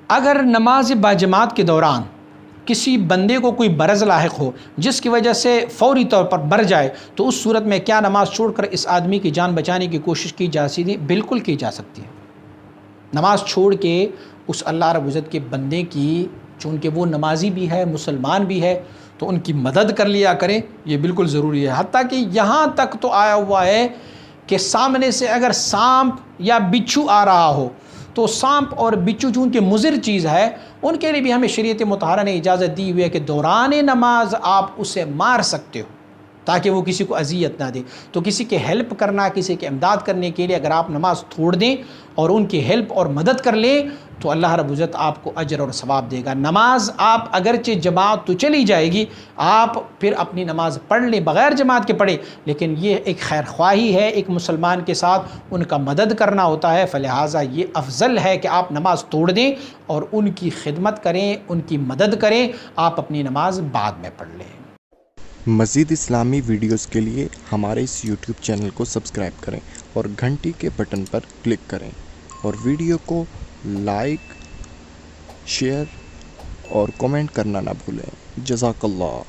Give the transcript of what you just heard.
اگر نماز باجماعت کے دوران کسی بندے کو کوئی برض لاحق ہو جس کی وجہ سے فوری طور پر مر جائے تو اس صورت میں کیا نماز چھوڑ کر اس آدمی کی جان بچانے کی کوشش کی جا سکتی ہے؟ بالکل کی جا سکتی ہے۔ نماز چھوڑ کے اس اللہ رب العزت کے بندے کی، چونکہ وہ نمازی بھی ہے، مسلمان بھی ہے، تو ان کی مدد کر لیا کریں، یہ بالکل ضروری ہے۔ حتیٰ کہ یہاں تک تو آیا ہوا ہے کہ سامنے سے اگر سانپ یا بچھو آ رہا ہو تو سانپ اور بچھو چونکہ مضر چیز ہے، ان کے لیے بھی ہمیں شریعت مطہرہ نے اجازت دی ہوئی ہے کہ دوران نماز آپ اسے مار سکتے ہو تاکہ وہ کسی کو اذیت نہ دے۔ تو کسی کے ہیلپ کرنا، کسی کی امداد کرنے کے لیے اگر آپ نماز چھوڑ دیں اور ان کی ہیلپ اور مدد کر لیں تو اللہ رب العزت آپ کو اجر اور ثواب دے گا۔ نماز آپ اگرچہ جماعت تو چلی جائے گی، آپ پھر اپنی نماز پڑھ لیں، بغیر جماعت کے پڑھیں، لیکن یہ ایک خیر خواہی ہے، ایک مسلمان کے ساتھ ان کا مدد کرنا ہوتا ہے، فلہٰذا یہ افضل ہے کہ آپ نماز توڑ دیں اور ان کی خدمت کریں، ان کی مدد کریں، آپ اپنی نماز بعد میں پڑھ لیں۔ مزید اسلامی ویڈیوز کے لیے ہمارے اس یوٹیوب چینل کو سبسکرائب کریں اور گھنٹی کے بٹن پر کلک کریں، اور ویڈیو کو لائک، شیئر اور کمنٹ کرنا نہ بھولیں۔ جزاک اللہ۔